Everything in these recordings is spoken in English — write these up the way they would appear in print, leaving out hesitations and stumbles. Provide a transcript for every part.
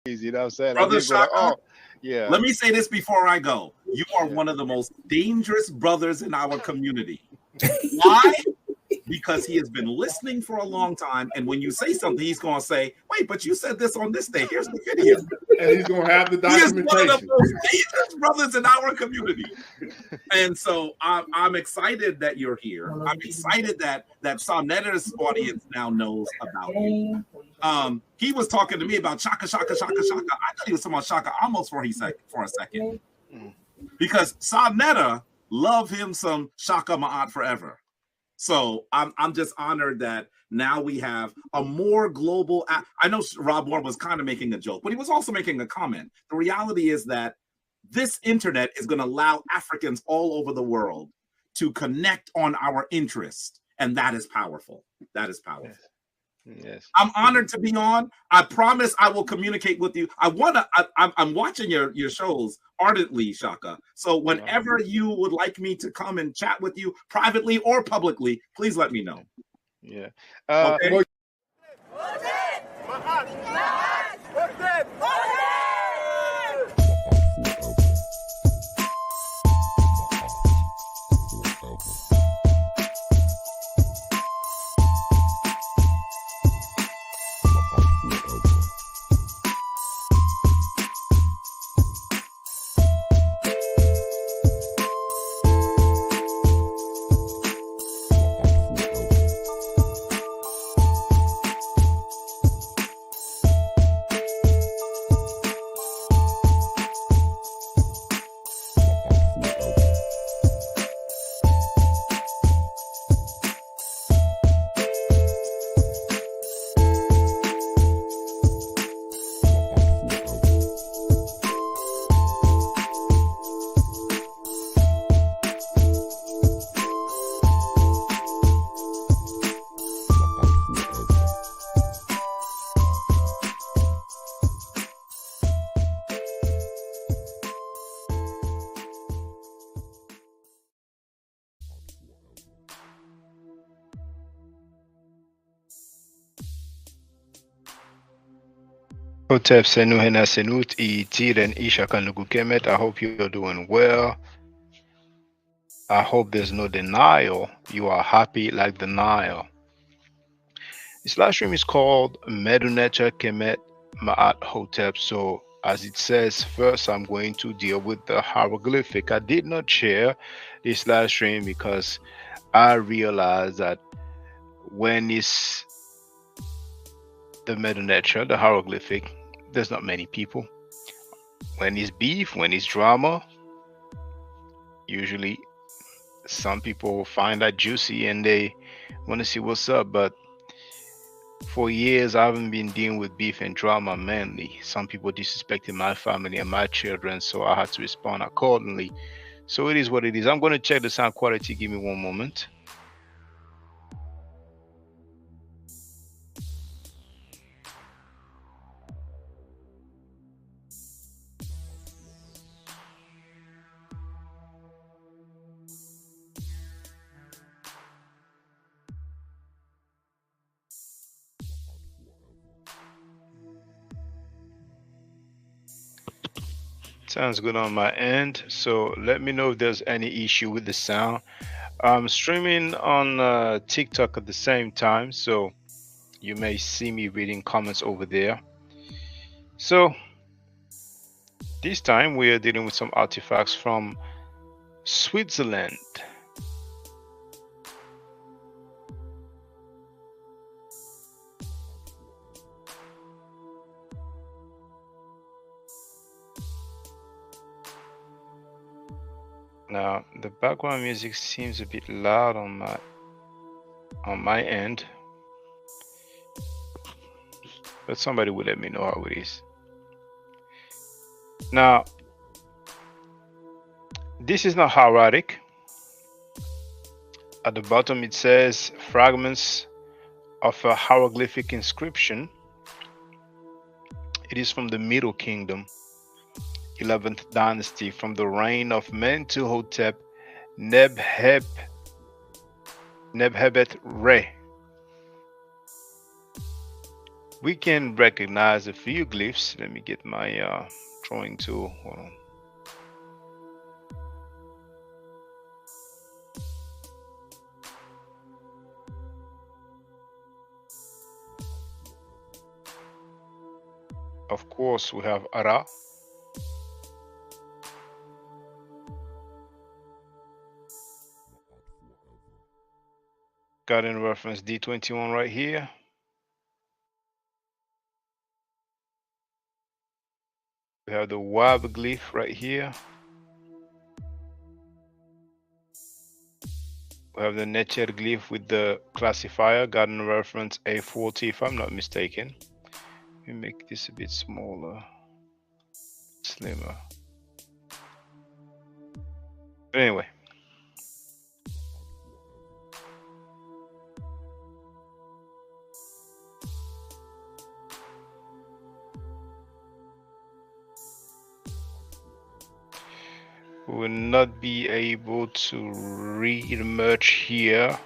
You know what I'm saying? I Brother did go like, Shaka, oh, yeah. let me say this before I go. You are Yeah. one of the most dangerous brothers in our community. Why? Because he has been listening for a long time. And when you say something, he's going to say, wait, but you said this on this day. Here's the video. And he's going to have the He is one of the documentation. most dangerous brothers in our community. And so I'm excited that you're here. I'm excited that Soneta's audience now knows about you. He was talking to me about Shaka, Shaka, Shaka, Shaka. I thought he was talking about Shaka almost for a second. Because Soneta love him some Shaka Maat forever. So I'm just honored that now we have a more global. I know Rob Moore was kind of making a joke, but he was also making a comment. The reality is that this internet is going to allow Africans all over the world to connect on our interest, and that is powerful. That is powerful. Yes. I'm honored to be on. I promise I will communicate with you. I'm watching your shows ardently, Shaka. So whenever you would like me to come and chat with you privately or publicly, please let me know. Yeah. Okay. Hotep Senu Hena Senut Tiren Isha Kanugu Kemet. I hope you're doing well. I hope there's no denial. You are happy like the Nile. This live stream is called Medu Kemet Maat Hotep. So as it says, first I'm going to deal with the hieroglyphic. I did not share this live stream because I realized that when it's the Medu the hieroglyphic, there's not many people. When it's beef, when it's drama, usually some people find that juicy and they want to see what's up. But for years, I haven't been dealing with beef and drama mainly. Some people disrespected my family and my children, so I had to respond accordingly. So it is what it is. I'm going to check the sound quality. Give me one moment. Sounds good on my end. So let me know if there's any issue with the sound. I'm streaming on TikTok at the same time, so you may see me reading comments over there. So this time we are dealing with some artifacts from Switzerland. Now the background music seems a bit loud on my end, but somebody will let me know how it is. Now this is not hieratic. At the bottom it says fragments of a hieroglyphic inscription. It is from the Middle Kingdom, 11th dynasty, from the reign of Mentu Hotep Nebhebet Re. we can recognize a few glyphs. Let me get my drawing tool. Hold on. Of course, we have Ara. Got in reference D21 right here. We have the Wab glyph right here. We have the Netcher glyph with the classifier, got in reference A40 if I'm not mistaken. Let me make this a bit smaller, slimmer. But anyway. We will not be able to read much here.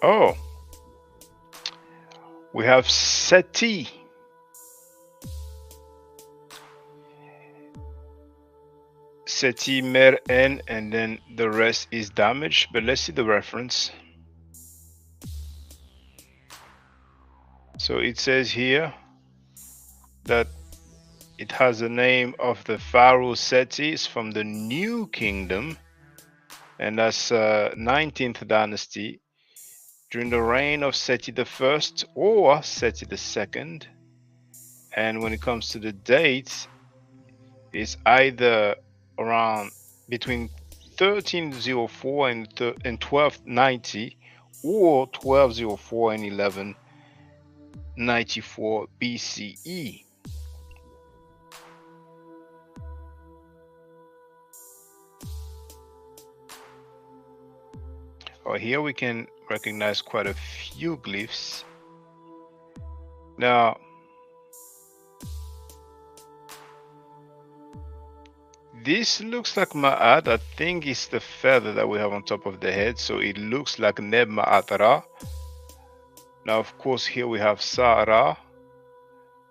Oh, we have Seti. Seti Mer N, and then the rest is damaged. But let's see the reference. So it says here that it has the name of the Pharaoh Setis from the New Kingdom, and that's 19th dynasty during the reign of Seti the First or Seti the Second. And when it comes to the dates, it's either around between 1304 and 1290 or 1204 and 1194 BCE. Here we can recognize quite a few glyphs. Now, this looks like Ma'at. I think it's the feather that we have on top of the head, so it looks like Neb Ma'atara. Now, of course, here we have Sa'ara.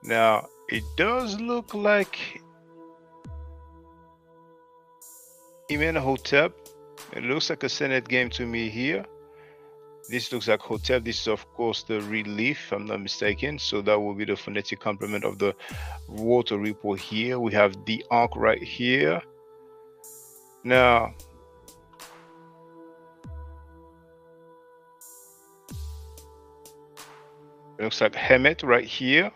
Now, it does look like Imen Hotep. It looks like a Senate game to me here. This looks like Hotep. This is, of course, the relief, if I'm not mistaken. So that will be the phonetic complement of the water report here. We have the Ankh right here. Now, it looks like Kemet right here.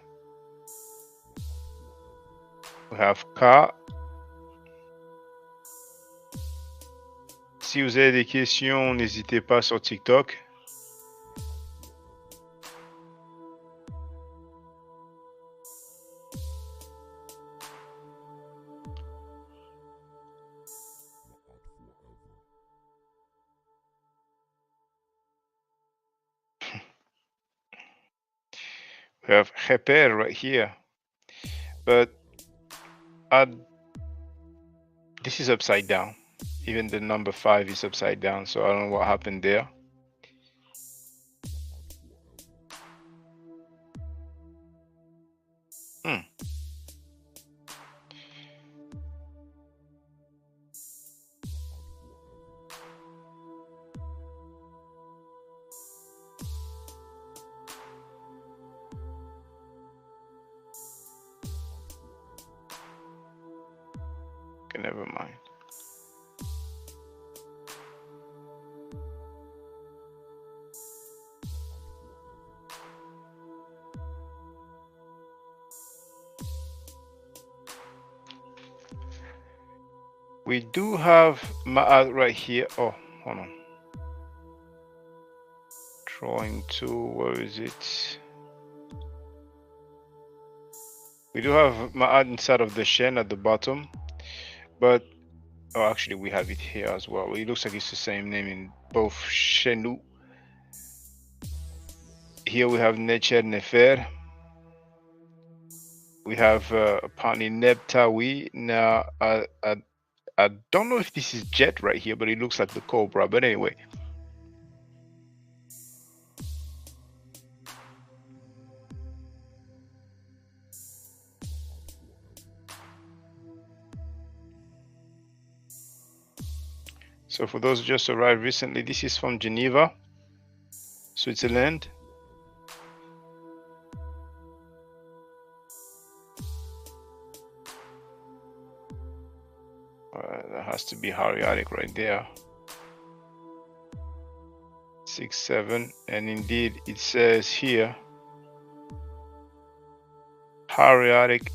We have Ka. Si vous avez des questions, n'hésitez pas sur TikTok. We have Heper right here. But this is upside down. Even the number 5 is upside down, so I don't know what happened there. Okay, never mind. We do have Ma'at right here. Oh, hold on. Drawing tool, where is it? We do have Ma'at inside of the Shen at the bottom, but oh, actually we have it here as well. It looks like it's the same name in both Shenu. Here we have Necher Nefer. We have apparently Nebtawi. Now, I don't know if this is Jet right here, but it looks like the Cobra. But anyway. So for those who just arrived recently, this is from Geneva, Switzerland. That has to be Hariatic right there. 6-7, and indeed it says here Hariatic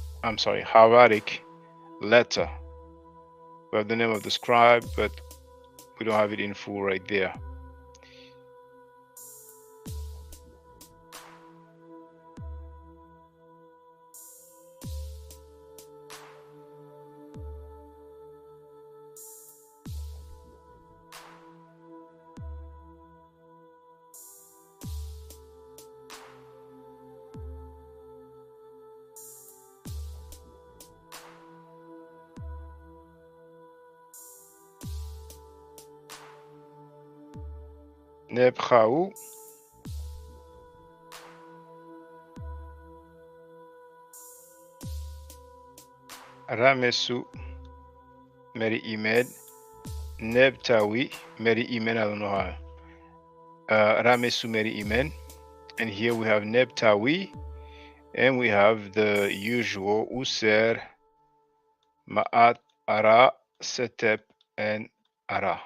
letter. We have the name of the scribe, but we don't have it in full right there. Nebchaou. Ramesu Meri Imed. Nebtawi Meri Imen. I don't know how. Ramesu Meri Imen. And here we have Nebtawi. And we have the usual User, Maat, Ara, Setep, and Ara.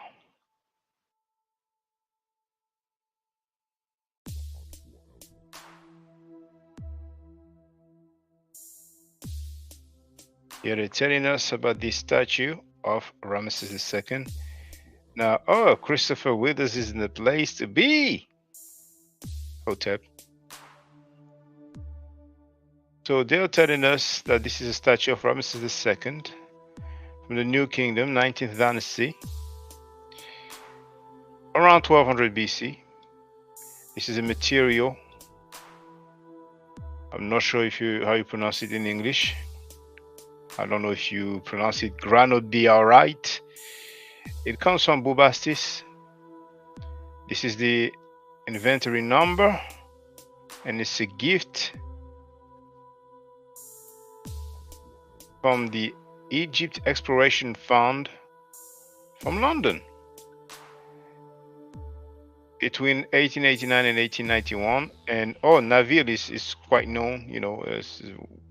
Here they're telling us about the statue of Ramesses II. Now, oh, Christopher Withers is in the place to be. Hotep. So they're telling us that this is a statue of Ramesses II from the New Kingdom, 19th dynasty, around 1200 BC. This is a material. I'm not sure if how you pronounce it in English. I don't know if you pronounce it granodiorite. It comes from Bubastis. This is the inventory number, and it's a gift from the Egypt Exploration Fund from London between 1889 and 1891. And Navil is quite known, you know, is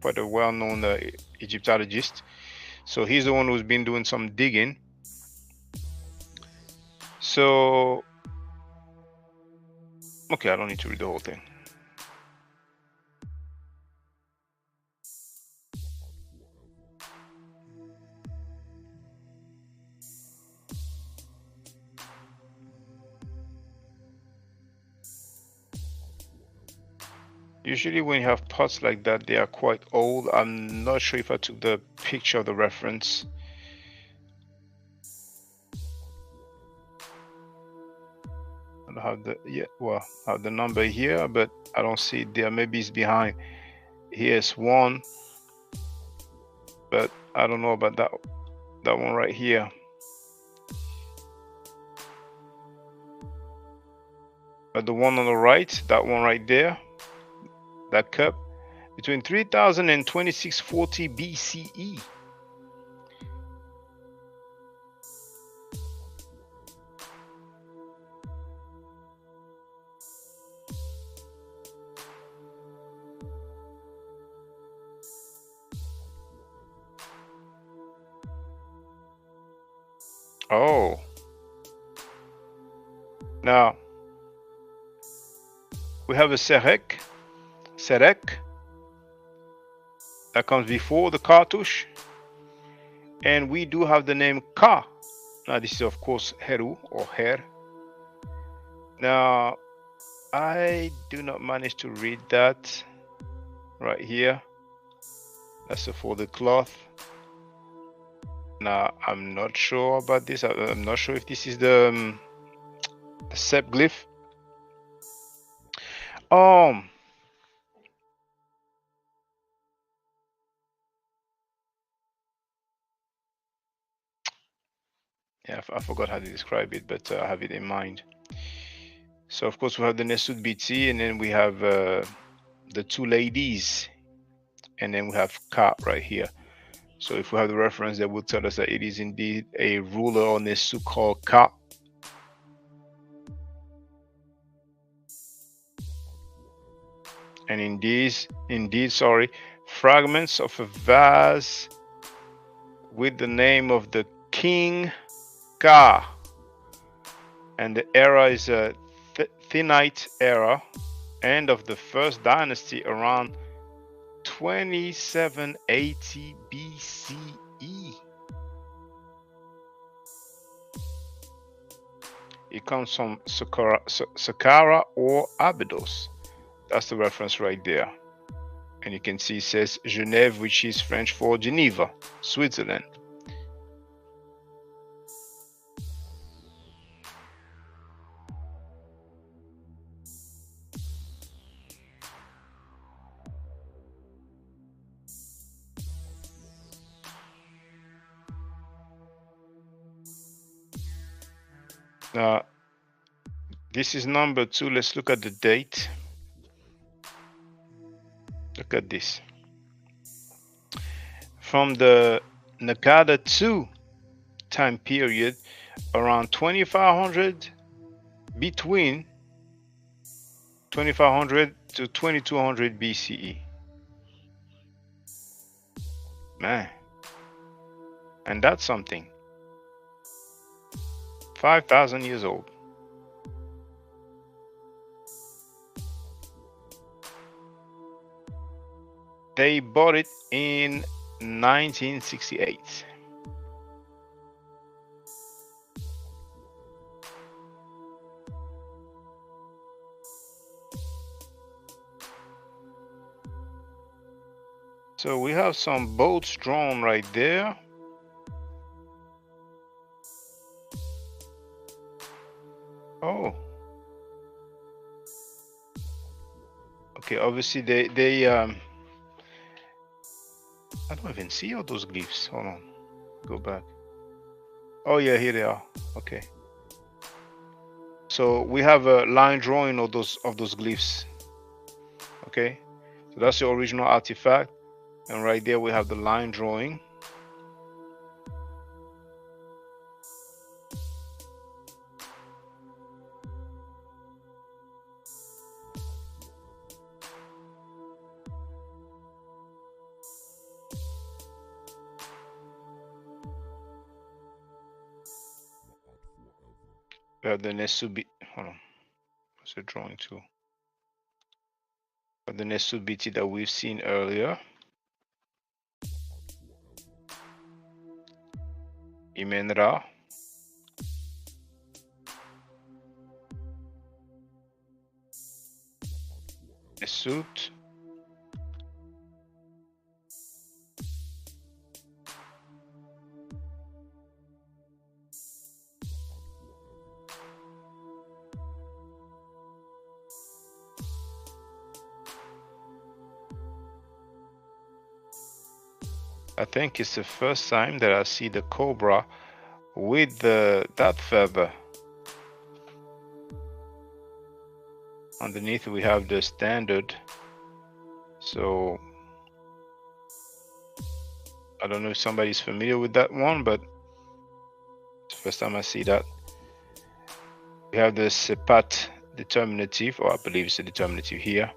quite a well-known Egyptologist. So he's the one who's been doing some digging. So, okay, I don't need to read the whole thing. Usually when you have pots like that, they are quite old. I'm not sure if I took the picture of the reference. I don't have the, I have the number here, but I don't see it there. Maybe it's behind. Here's one, but I don't know about that one right here. But the one on the right, that one right there, that cup, between 3000 and 2640 BCE. Oh. Now, we have a Serek that comes before the cartouche, and we do have the name Ka. Now this is of course Heru or Her. Now I do not manage to read that right here. That's for the cloth. Now I'm not sure about this. I'm not sure if this is the Sep glyph. Yeah, I forgot how to describe it, but I have it in mind. So of course we have the Nesut BT, and then we have the two ladies, and then we have Ka right here. So if we have the reference, that will tell us that it is indeed a ruler on Nesu called Ka. And indeed, sorry, fragments of a vase with the name of the king Ka, and the era is a Thinite era, end of the first dynasty, around 2780 BCE. It comes from Saqqara or Abydos. That's the reference right there. And you can see it says Genève, which is French for Geneva, Switzerland. Now, this is number 2. Let's look at the date. Look at this. From the Naqada 2 time period, around 2500, between 2500 to 2200 BCE. Man, and that's something. 5,000 years old. They bought it in 1968. So we have some boats drawn right there. Oh. Okay, obviously they I don't even see all those glyphs. Hold on. Go back. Oh yeah, here they are. Okay. So we have a line drawing of those glyphs. Okay. So that's the original artifact. And right there we have the line drawing. We have the Nesubi. Hold on. What's the drawing too? The Nesubiti that we've seen earlier. Imenra. Nesut. I think it's the first time that I see the cobra with that feather. Underneath we have the standard. So I don't know if somebody's familiar with that one, but it's the first time I see that. We have the Sepat determinative, or I believe it's a determinative here.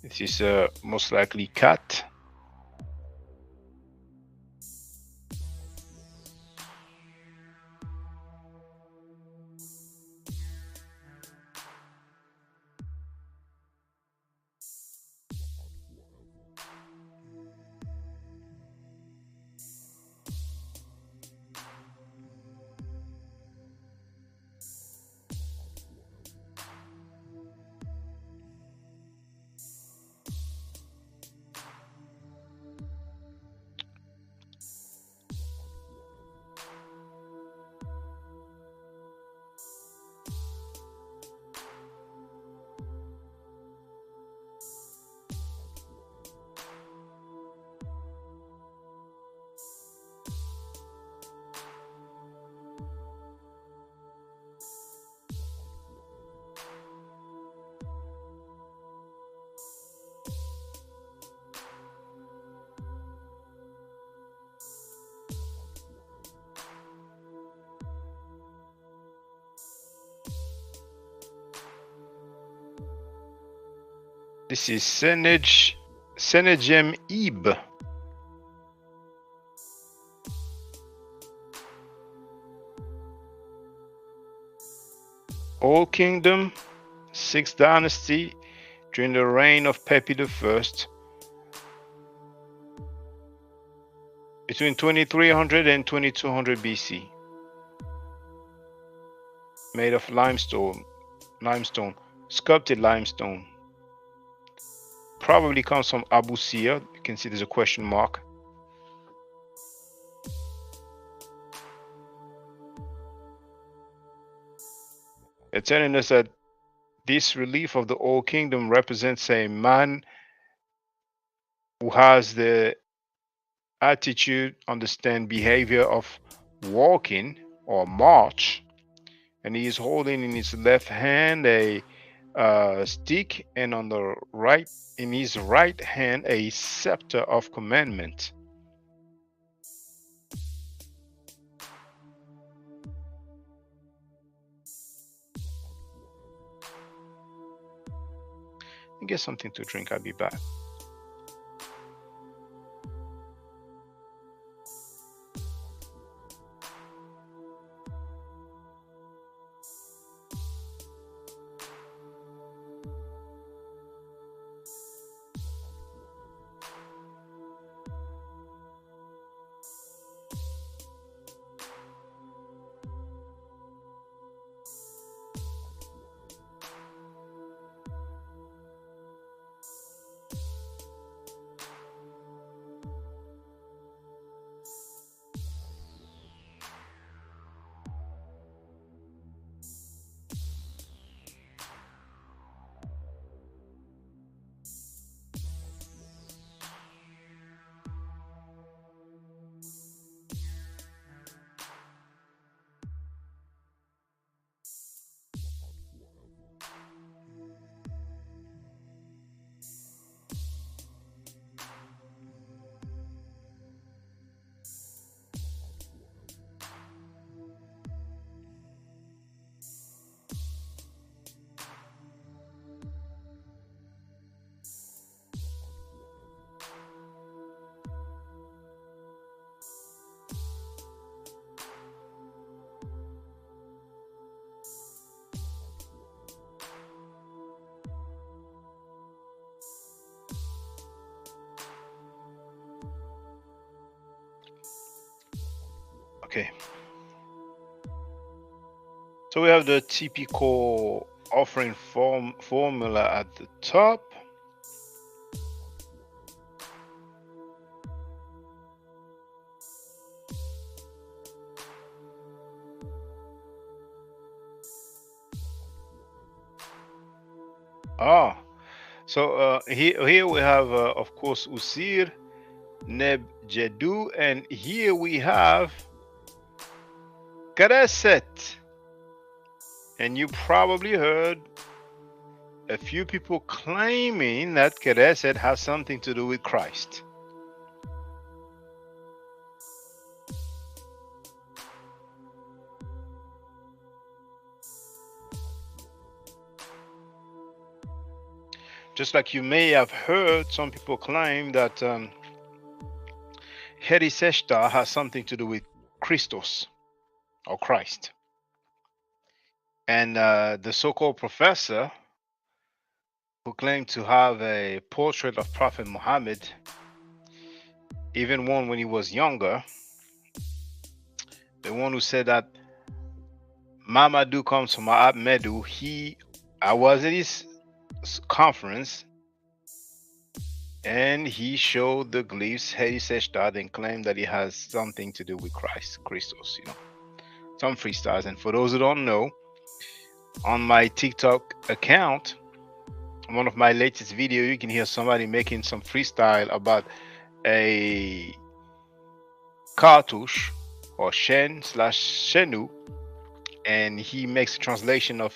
This is most likely cat. This is Senejem Ib. Old Kingdom, 6th dynasty, during the reign of Pepi the First, between 2300 and 2200 BC. Made of limestone, sculpted limestone. Probably comes from Abu Sir. You can see there's a question mark. They're telling us that this relief of the Old Kingdom represents a man who has the attitude, understand behavior of walking or march, and he is holding in his left hand a stick, and on the right, in his right hand, a scepter of commandment. Get something to drink. I'll be back. Okay. So we have the typical offering formula at the top. So here we have, of course, Usir, Neb Jedu, and here we have Kereset. And you probably heard a few people claiming that Kereset has something to do with Christ. Just like you may have heard some people claim that Heriseshta has something to do with Christos or Christ. And the so-called professor who claimed to have a portrait of Prophet Muhammad, even one when he was younger, the one who said that Medu comes from Medu, I was at his conference and he showed the glyphs Heriseshta and claimed that it has something to do with Christos, some freestyles. And for those who don't know, on my TikTok account, one of my latest video, you can hear somebody making some freestyle about a cartouche or Shen/Shenu, and he makes a translation of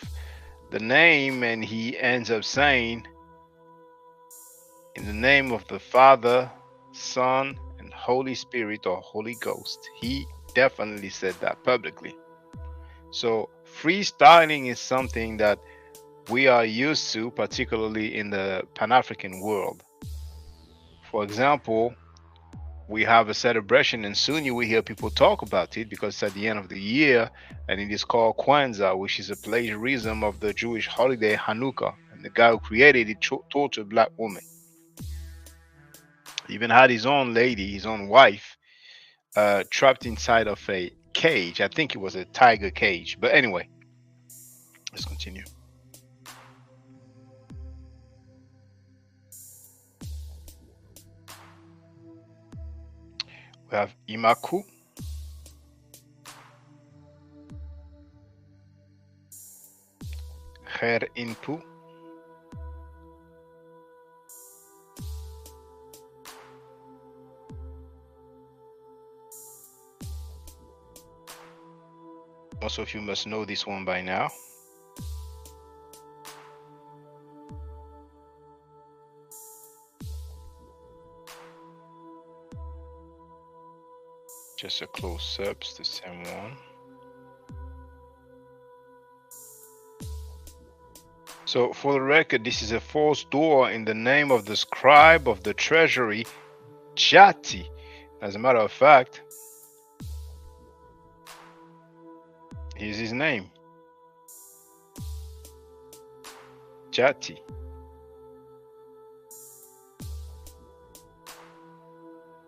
the name, and he ends up saying, in the name of the Father, Son, and Holy Spirit or Holy Ghost. He definitely said that publicly. So freestyling is something that we are used to, particularly in the Pan-African world. For example, we have a celebration, and soon you will hear people talk about it because it's at the end of the year, and it is called Kwanzaa, which is a plagiarism of the Jewish holiday Hanukkah. And the guy who created it tortured black women. He even had his own lady, his own wife, trapped inside of a cage. I think it was a tiger cage. But anyway, let's continue. We have Imaku. Her Inpu. Most of you must know this one by now. Just a close-up, it's the same one. So for the record, this is a false door in the name of the scribe of the treasury, Jati. As a matter of fact, here's his name, Jati.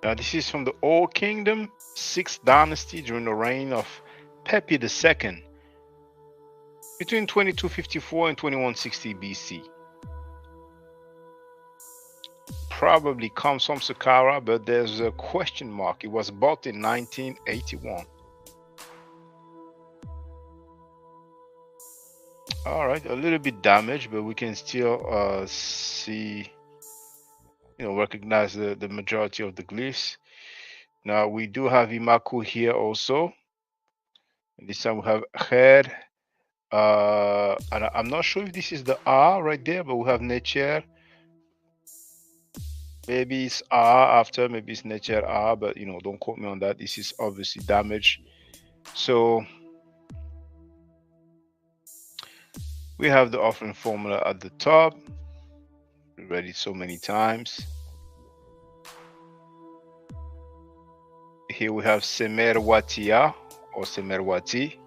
Now this is from the Old Kingdom, 6th dynasty during the reign of Pepi II, between 2254 and 2160 BC. Probably comes from Saqqara, but there's a question mark. It was bought in 1981. All right, a little bit damaged, but we can still see, recognize the majority of the glyphs. Now we do have Imaku here also. And this time we have Kher. And I'm not sure if this is the R right there, but we have Necher. Maybe it's R after, maybe it's Necher R, but don't quote me on that. This is obviously damaged. So we have the offering formula at the top. We read it so many times. Here we have Semerwatia or Semerwati.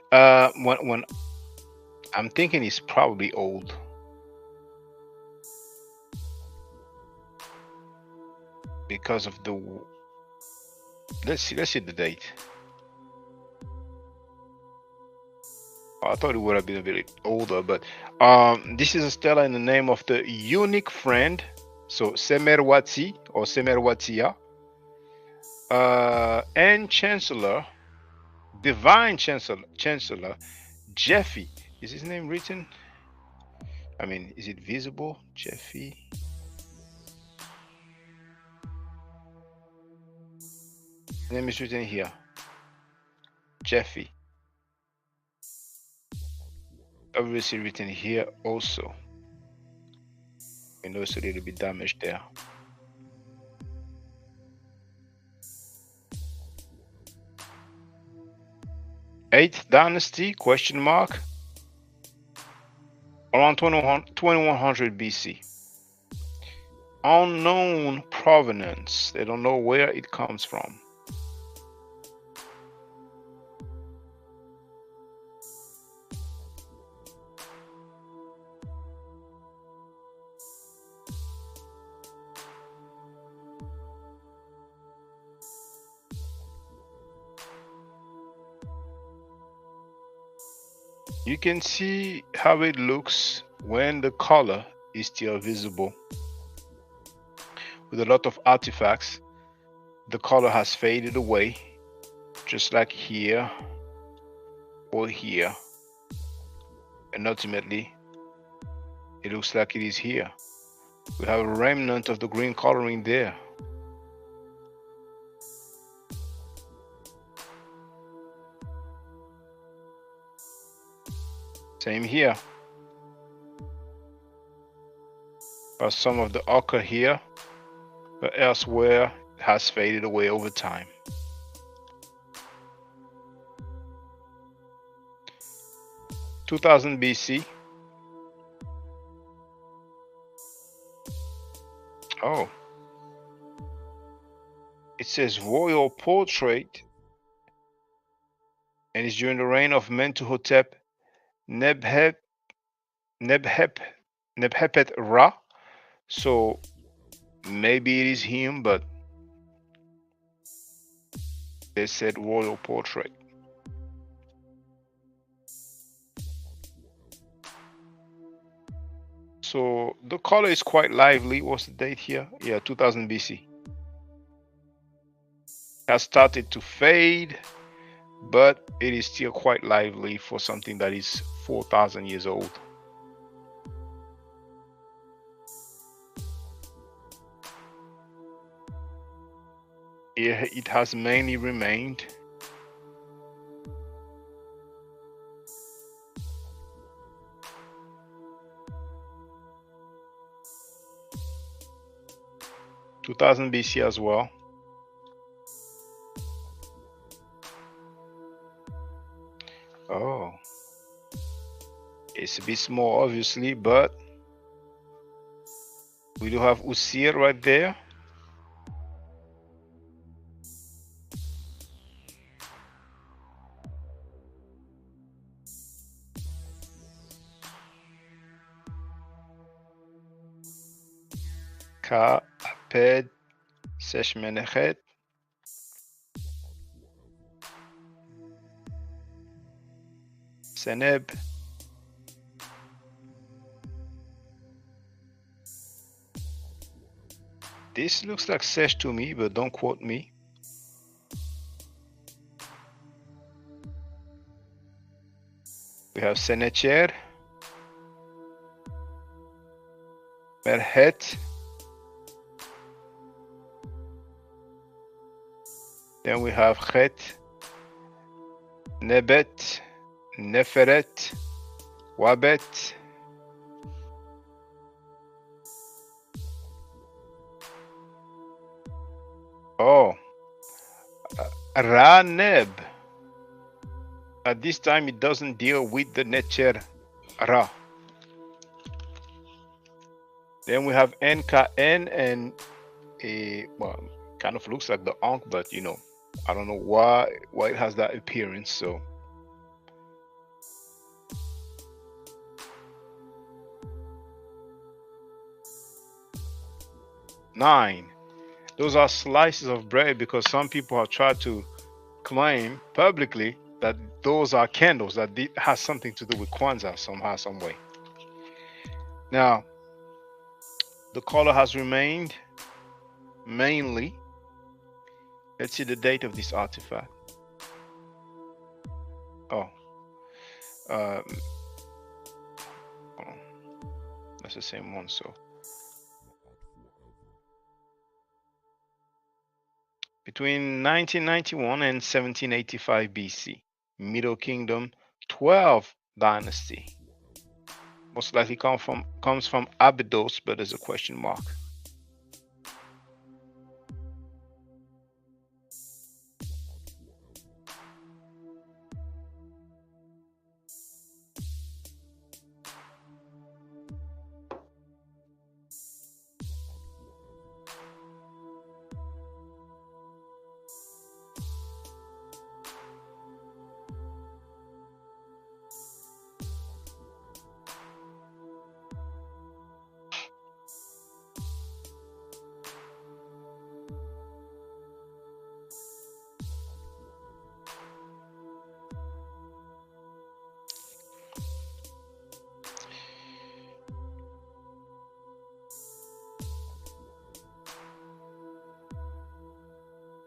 When I'm thinking it's probably old. Because of the, let's see the date. I thought it would have been a bit older, but this is a stela in the name of the unique friend, so Semerwati or Semerwatia, and Chancellor, Divine Chancellor Jeffy. Is his name written? I mean, is it visible? Jeffy. His name is written here. Jeffy. Obviously written here also. I know it's a little bit damaged there. Eighth dynasty, question mark, around 2100 BC. Unknown provenance. They don't know where it comes from. You can see how it looks when the color is still visible. With a lot of artifacts, the color has faded away, just like here or here. And ultimately, it looks like it is here. We have a remnant of the green coloring there. Same here. But some of the ochre here, but elsewhere it has faded away over time. 2000 BC. Oh, it says royal portrait, and it's during the reign of Mentuhotep Nebhep Nebhep Nebhepet Ra. So maybe it is him, but they said royal portrait. So the color is quite lively. What's the date here? Yeah, 2000 BC. Has started to fade, but it is still quite lively for something that is 4,000 years old. It has mainly remained. (2000 BC) as well. Oh, it's a bit small, obviously, but we do have Usir right there. Ka, Aped, Seshmenechet. Seneb. This looks like Sesh to me, but don't quote me. We have Senecher, Merhet, then we have Chet, Nebet, Neferet, Wabet. Oh, Ra-Neb. At this time, it doesn't deal with the Necher Ra. Then we have NKN and well, kind of looks like the Ankh, but you know, I don't know why it has that appearance. So nine. Those are slices of bread because some people have tried to claim publicly that those are candles, that it has something to do with Kwanzaa somehow, some way. Now, the color has remained mainly. Let's see the date of this artifact. Oh, um, oh, that's the same one. So between 1991 and 1785 BC, Middle Kingdom, 12th dynasty. Most likely comes from Abydos, but there's a question mark.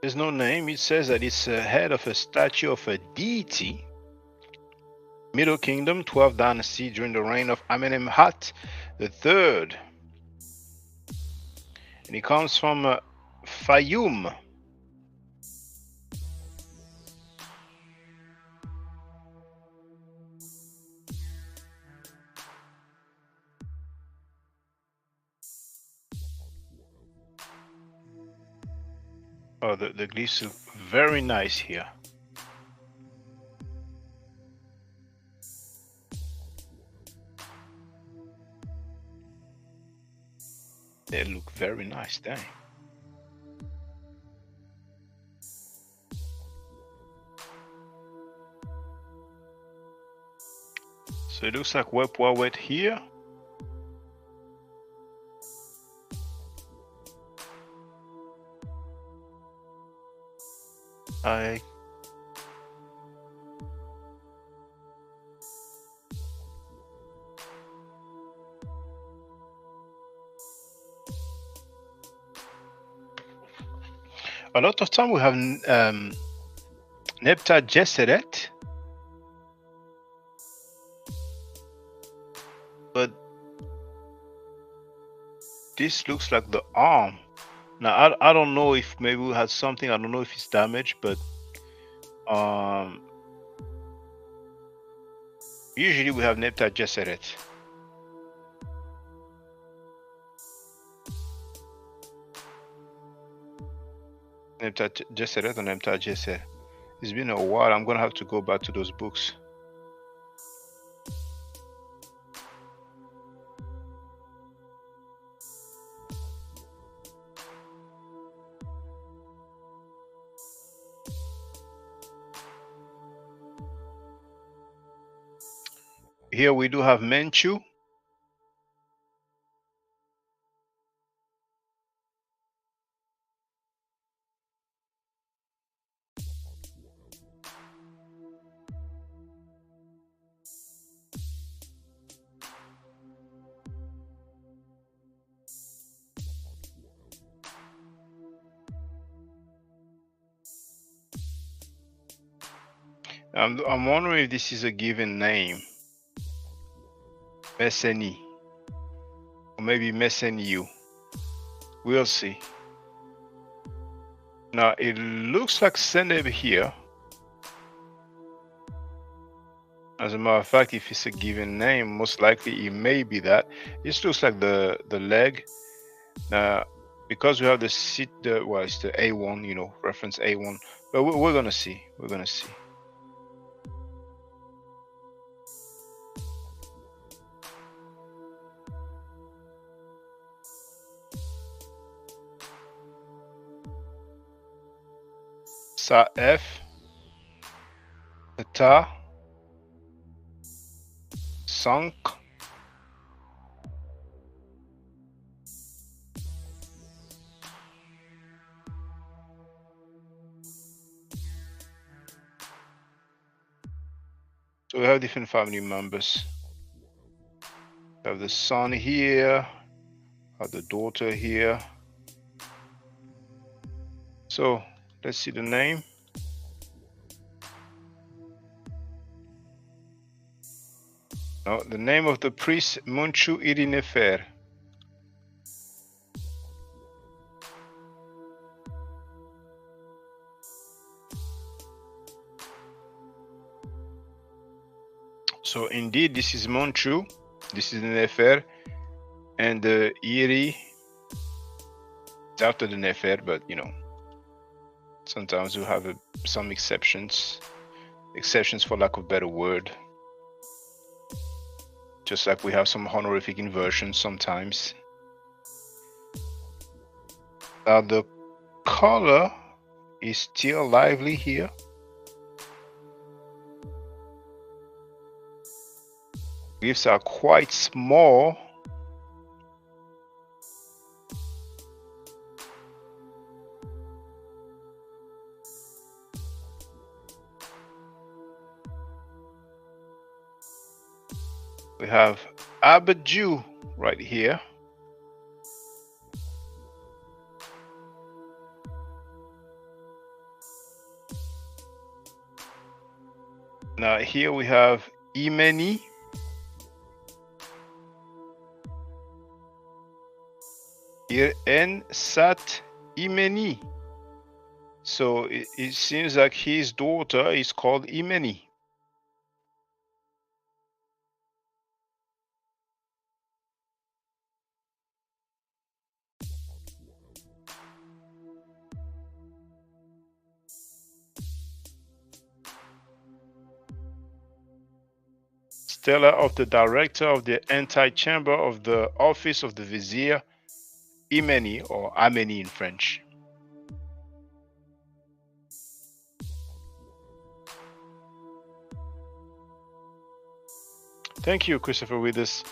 There's no name. It says that it's a head of a statue of a deity. Middle Kingdom, 12th dynasty during the reign of Amenemhat III. And it comes from Fayum. Oh, the glyphs look very nice here. They look very nice, dang. So it looks like web wet here. A lot of time we have Nepta Geseret, but this looks like the arm. Now I don't know if maybe we had something. I don't know if it's damaged, but usually we have Nepta Geseret. Nepta Geseret or Nepta Geseret. It's been a while. I'm gonna have to go back to those books. Here we do have Menchu. I'm wondering if this is a given name. Messeni. Or maybe Messeniu. We'll see. Now it looks like Seneb here. As a matter of fact, if it's a given name, most likely it may be that. This looks like the leg. Now, because we have the seat, well, it's the A1, you know, reference A1. But we're gonna see. We're gonna see. Sa F, Ta, Sunk, so we have different family members. We have the son here, have the daughter here. So let's see the name. No, the name of the priest, Munchu Irinefer. So indeed, this is Munchu, this is the Nefer, and the Iri is after the Nefer, but you know, sometimes we have some exceptions for lack of a better word. Just like we have some honorific inversions sometimes. Now the color is still lively here. Leaves are quite small. We have Abadju right here. Now here we have Imeni. Here En Sat Imeni. So it seems like his daughter is called Imeni. Stella of the director of the antechamber of the office of the vizier Imeni or Ameni in French. Thank you, Christopher Withers.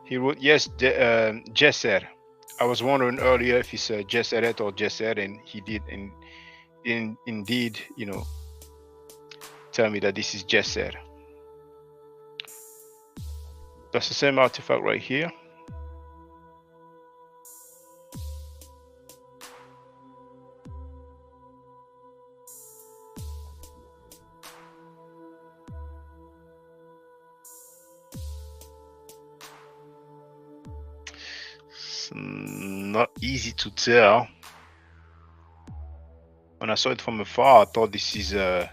He wrote, yes, Jesser. I was wondering earlier if he said Jesseret or Jesser, and he did indeed, tell me that this is Jesser. That's the same artifact right here. It's not easy to tell. When I saw it from afar, I thought this is the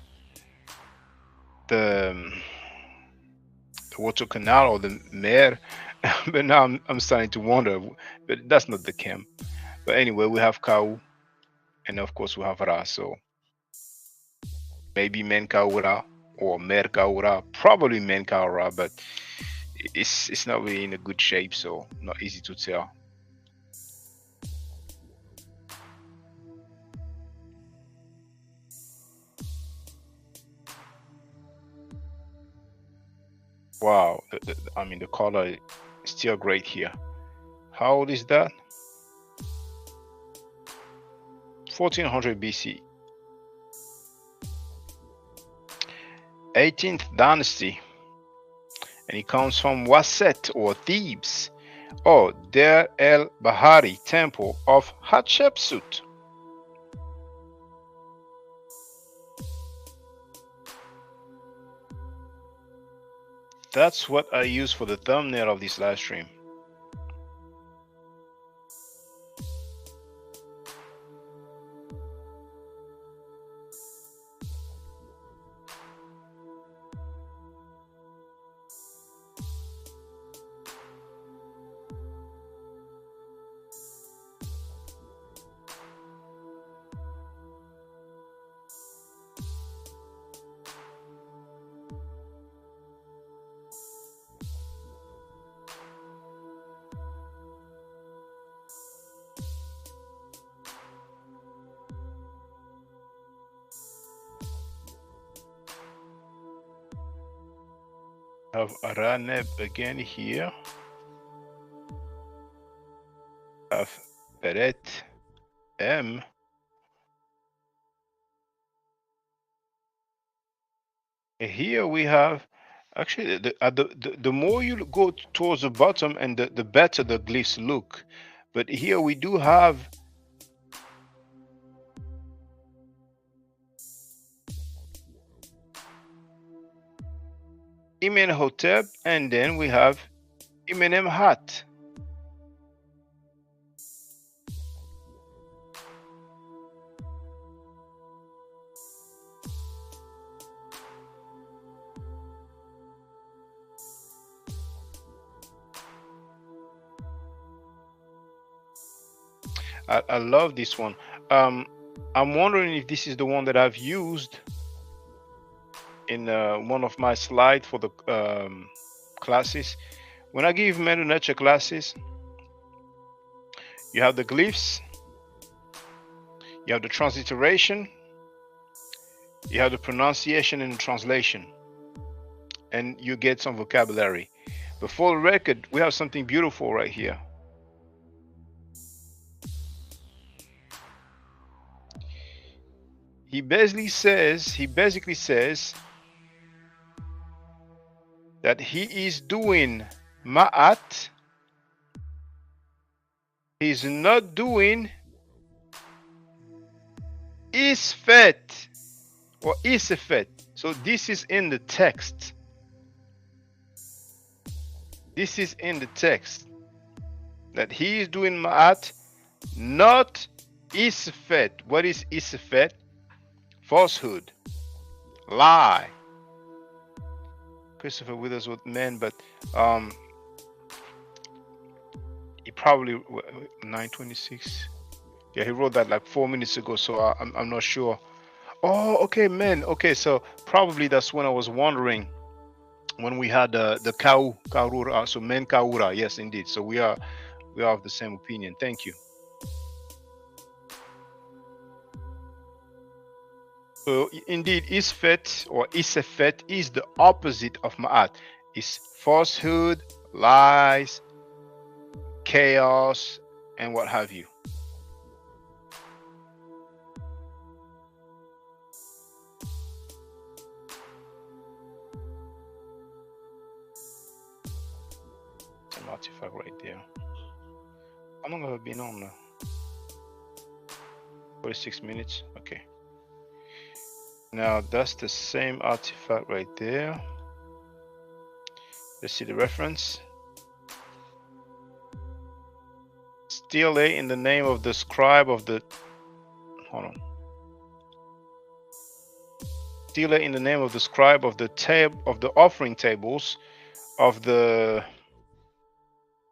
water canal or the Mer, but now I'm starting to wonder. But that's not the camp. But anyway, we have Kau, and of course we have Ra. So maybe Menkaura or Merkaura, probably Menkaura, but it's not really in a good shape, so not easy to tell. Wow, I mean the color is still great here. How old is that? 1400 BC. 18th dynasty, and it comes from Waset or Thebes, or Der el Bahari temple of Hatshepsut. That's what I use for the thumbnail of this live stream. Have Araneb again here. Have Beret M. Here we have, actually, the more you go towards the bottom, and the better the glyphs look. But here we do have Imen Hotep, and then we have Imenem Hat. I love this one. I'm wondering if this is the one that I've used in one of my slides for the classes. When I give Medu Nature classes, you have the glyphs, you have the transliteration, you have the pronunciation and the translation, and you get some vocabulary. But for the record, we have something beautiful right here. He basically says that he is doing Maat. He's not doing Isfet or Isfet. So this is in the text. This is in the text that he is doing Ma'at, not Isfet. What is Isfet? Falsehood, lie. Christopher Withers with men, but he probably 926. Yeah, he wrote that like 4 minutes ago, so I'm not sure. Oh, okay, men. Okay, so probably that's when I was wondering when we had the Kaurura, so men Kaura. Yes, indeed. So we are of the same opinion. Thank you. So indeed, Isfet or Isefet is the opposite of Ma'at. It's falsehood, lies, chaos, and what have you. An artifact right there. How long have I been on now? 46 minutes. Okay. Now that's the same artifact right there. Let's see the reference. Stele in the name of the scribe of the. Hold on. Stele in the name of the scribe of the offering tables of the,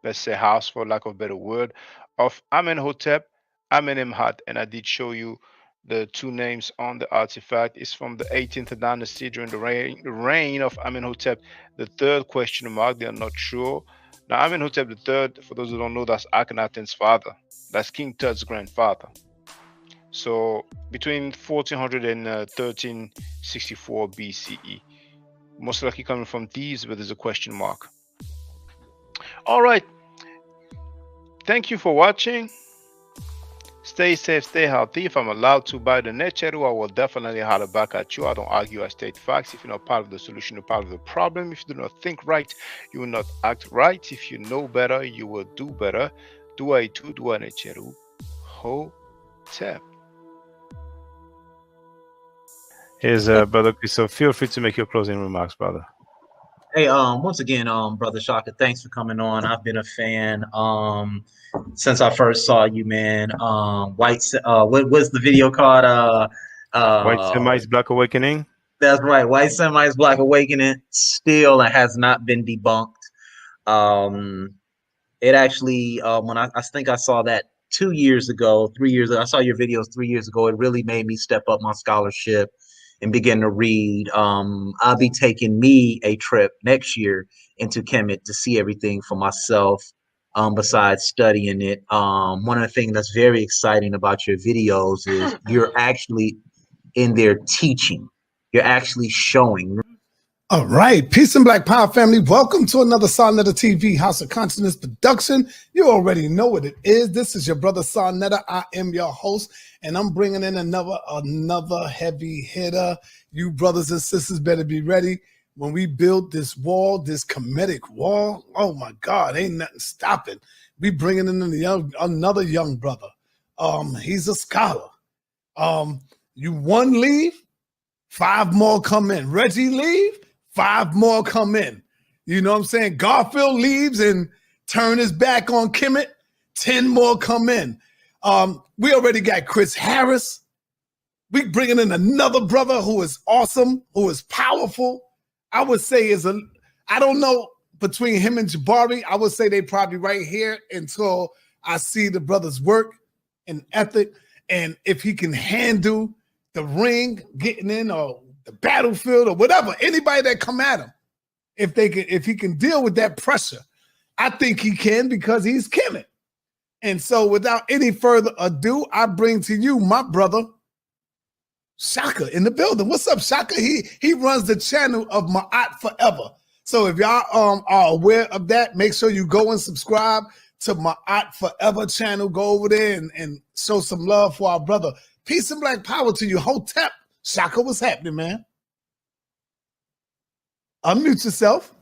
let's say, house, for lack of a better word, of Amenhotep, Amenemhat, and I did show you the two names on the artifact. Is from the 18th dynasty during the reign of Amenhotep the third, question mark. They are not sure. Now, Amenhotep the third, for those who don't know, that's Akhenaten's father. That's King Tut's grandfather. So between 1400 and 1364 BCE, most likely coming from Thebes, but there's a question mark. All right. Thank you for watching. Stay safe, stay healthy. If I'm allowed to buy the Necheru, I will definitely holler back at you. I don't argue, I state facts. If you're not part of the solution, you're part of the problem. If you do not think right, you will not act right. If you know better, you will do better. Dua itu, dua Necheru. Hotep. Here's Brother Chris. So feel free to make your closing remarks, brother. Hey, once again, Brother Shaka, thanks for coming on. I've been a fan since I first saw you, man. What was the video called? White Semites Black Awakening. That's right, White Semites Black Awakening. Still, it has not been debunked. It actually, when I think I saw that 2 years ago, 3 years ago, I saw your videos 3 years ago. It really made me step up my scholarship and begin to read. I'll be taking me a trip next year into Kemet to see everything for myself, besides studying it. One of the things that's very exciting about your videos is you're actually in there teaching. You're actually showing. All right, peace and black power family. Welcome to another Sarnetta TV House of Consciousness production. You already know what it is. This is your brother Sarnetta. I am your host, and I'm bringing in another heavy hitter. You brothers and sisters better be ready. When we build this wall, this Kemetic wall, oh my God, ain't nothing stopping. We bringing in another young brother. He's a scholar. You one leave, 5 more come in. Reggie leave, 5 more come in. You know what I'm saying? Garfield leaves and turn his back on Kemet, 10 more come in. We already got Chris Harris. We bringing in another brother who is awesome, who is powerful. I would say I don't know, between him and Jabari, I would say they probably right here until I see the brother's work and ethic, and if he can handle the ring, getting in, or the battlefield, or whatever, anybody that come at him, if he can deal with that pressure, I think he can, because he's Kemet. And so without any further ado, I bring to you my brother Shaka in the building. What's up, Shaka? He runs the channel of Maat Forever. So if y'all are aware of that, make sure you go and subscribe to Maat Forever channel. Go over there and show some love for our brother. Peace and black power to you. Hotep. Shaka, what's happening, man? Unmute yourself.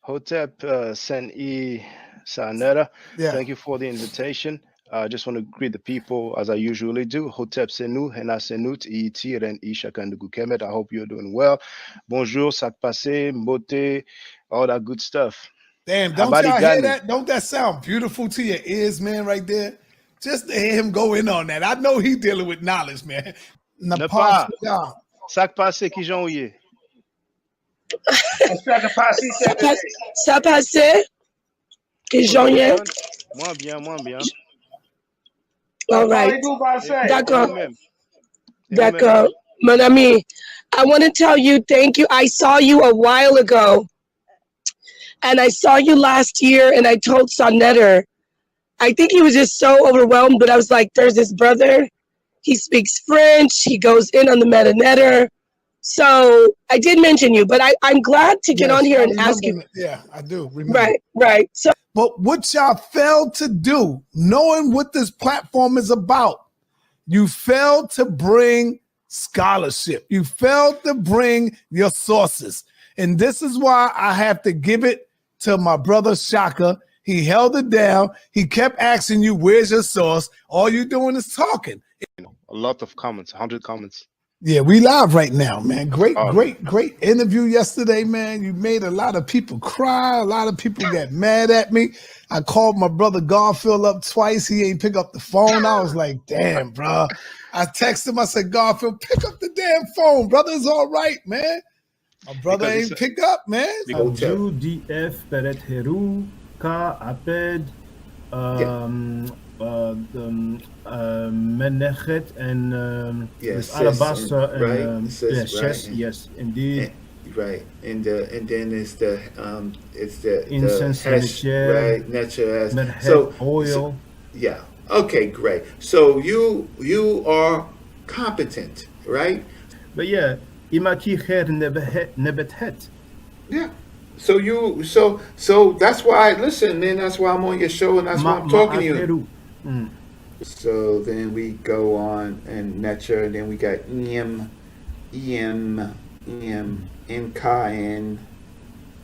Hotep Sen-E Sarnetta. Yeah. Thank you for the invitation. I just want to greet the people as I usually do. Hotep Senu, Hena Senut, Iti, Ren Isha Kandugu Kemet. I hope you're doing well. Bonjour, Sak Passe, Mbote, all that good stuff. Damn, don't y'all hear that? Don't that sound beautiful to your ears, man, right there? Just to hear him go in on that. I know he dealing with knowledge, man. Ne pas. Sak Passe qui j'en ouye. Ça passait? Que j'en ai? Moins bien. All right. D'accord. Mon ami, I want to tell you thank you. I saw you a while ago, and I saw you last year, and I told Sarnetta, I think he was just so overwhelmed, but I was like, there's this brother, He speaks French. He goes in on the meta netter. So I did mention you, but I'm glad to get on here and ask you. Yeah, I do remember. Right, right. So, but what y'all failed to do, knowing what this platform is about, you failed to bring scholarship. You failed to bring your sources. And this is why I have to give it to my brother Shaka. He held it down. He kept asking you, where's your source? All you doing is talking. A lot of comments, 100 comments. Yeah, we live right now, man. Great interview yesterday, man. You made a lot of people cry. A lot of people got mad at me. I called my brother Garfield up twice. He ain't pick up the phone. I was like, damn, bro. I texted him. I said, Garfield, pick up the damn phone. Brother, it's all right, man. My brother ain't pick up, man. DF Peret Heru Ka Aped Menechet and Alabaster and yes, indeed. Right, and then it's the incense, right, natural oil. Yeah. Okay, great. So you are competent, right? But yeah, imaki her nebethet. Yeah. So that's why listen, man. That's why I'm on your show, and that's why I'm talking to you. So then we go on and nature, and then we got Nkain,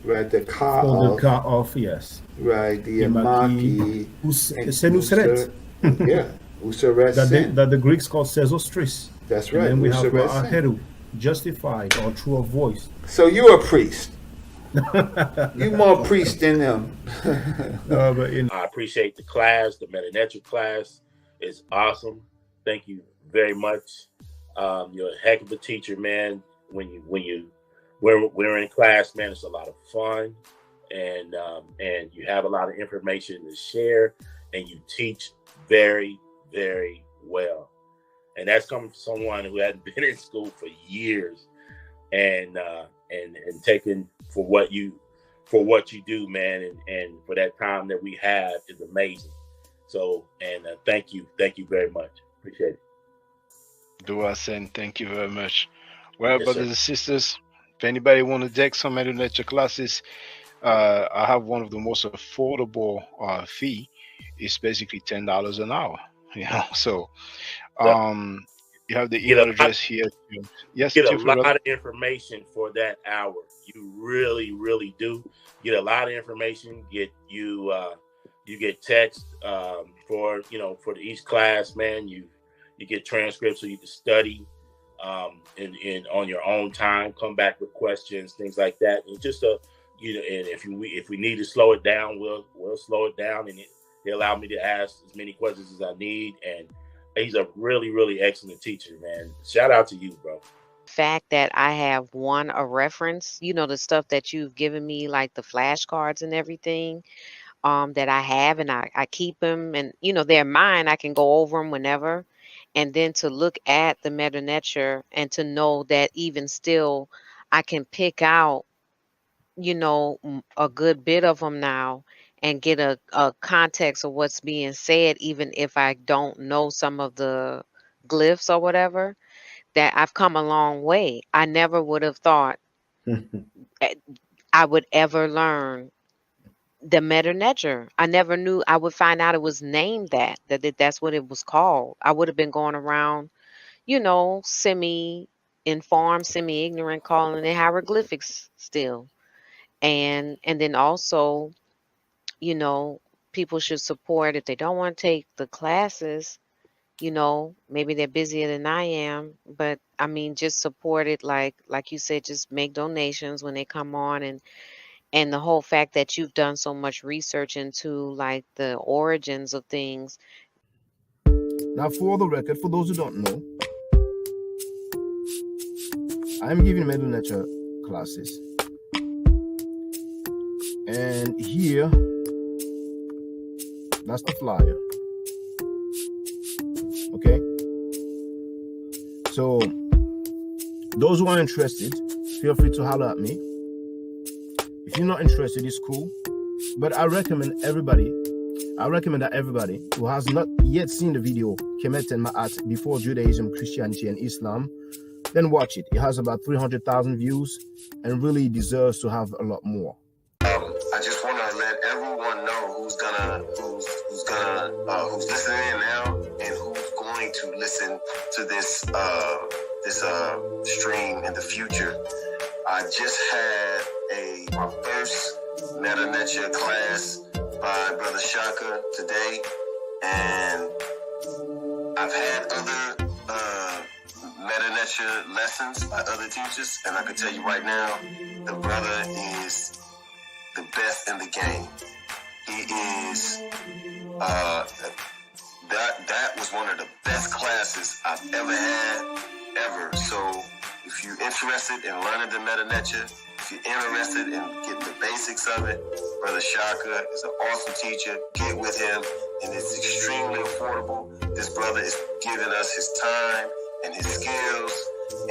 right? The ka off, yes. Right, the Amaki, Senusret. Yeah, Useret. That the Greeks call Sesostris. That's right. And then we have Aheru, justified or true of voice. So you're a priest. You more priest than them. I appreciate the class. The Metanetric class is awesome. Thank you very much. You're a heck of a teacher, man. When we're in class, man, it's a lot of fun, and you have a lot of information to share, and you teach very, very well. And that's coming from someone who hadn't been in school for years, and taking for what you do, man, and for that time that we have is amazing. So, and thank you very much. Appreciate it. Dua Sen, thank you very much. Well, yes, brothers and sisters, if anybody want to take some Medu lecture classes, I have one of the most affordable fee. It's basically $10 an hour. You know, so you have the email address here. Yes, get a lot of information for that hour. You really, really do get a lot of information. You get text for each class, man. You get transcripts so you can study in on your own time. Come back with questions, things like that. And just and if we need to slow it down, we'll slow it down, and they allow me to ask as many questions as I need. And he's a really, really excellent teacher, man. Shout out to you, bro. Fact that I have a reference, the stuff that you've given me, like the flashcards and everything, that I have, and I keep them, and they're mine. I can go over them whenever, and then to look at the Meta Nature and to know that even still, I can pick out, a good bit of them now, and get a context of what's being said, even if I don't know some of the glyphs or whatever. That I've come a long way. I never would have thought I would ever learn the Meta Nature. I never knew I would find out it was named that's what it was called. I would have been going around, semi-informed, semi-ignorant, calling it hieroglyphics still. And then also, people should support if they don't want to take the classes. Maybe they're busier than I am, but I mean, just support it. Like you said, just make donations when they come on, and the whole fact that you've done so much research into like the origins of things. Now, for the record, for those who don't know, I'm giving Medu Nature classes, and here, that's the flyer. Okay, so those who are interested, feel free to holler at me. If you're not interested, it's cool, but I recommend everybody I recommend that everybody who has not yet seen the video Kemet and Maat before Judaism, Christianity, and Islam, then watch it. It has about 300,000 views and really deserves to have a lot more. I just want to let everyone know who's listening in now and who's going to listen to this stream in the future. I just had my first Meta Nature class by Brother Shaka today, and I've had other Meta Nature lessons by other teachers, and I can tell you right now, the brother is the best in the game. He is that was one of the best classes I've ever had, ever. So if you're interested in learning the Meta Nature, if you're interested in getting the basics of it, Brother Shaka is an awesome teacher. Get with him, and it's extremely affordable. This brother is giving us his time and his skills,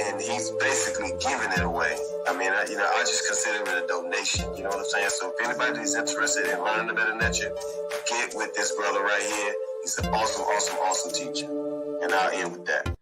and he's basically giving it away. I mean, I just consider it a donation. You know what I'm saying? So if anybody is interested in learning the Meta Nature, get with this brother right here. He's an awesome, awesome, awesome teacher. And I'll end with that.